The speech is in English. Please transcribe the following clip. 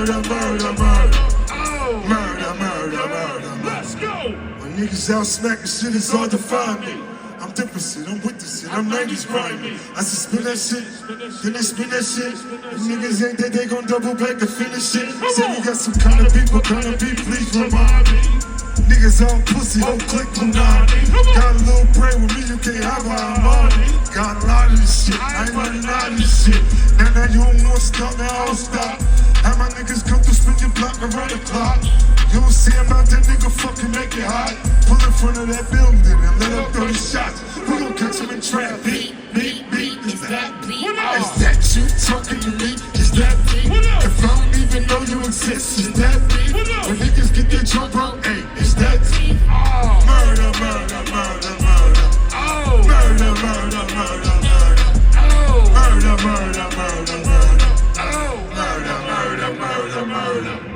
murder, murder, murder. Murder, murder, murder. Let's go. When niggas out smacking shit, it's hard to find me. I'm different shit, I'm with this shit, I'm 90s grinding. I said spin that shit, then they spin that shit. The niggas ain't that they gon' double back to finish it. Say we got some kind of people, kind of beef, please remind me. Niggas all pussy, don't click Lunati. Got a little brain with me, you can't have my money. Got a lot of this shit, I ain't running out of this shit. Now you don't want to stop, now I don't stop. Have my niggas come through, spin your block around the clock. You don't see about that nigga, fucking make it hot. Pull in front of that building and let up 30 shots. We gon' catch him in trap. Beat, beat, beat, is that beat? Is that you talking to me? Is that beat? If I don't even know you exist, is that beat? When niggas get their jump out, hey, is that beat? Murder, murder, murder, murder. Murder, murder, murder, murder. Murder, murder, murder, murder. Murder, murder, murder, murder.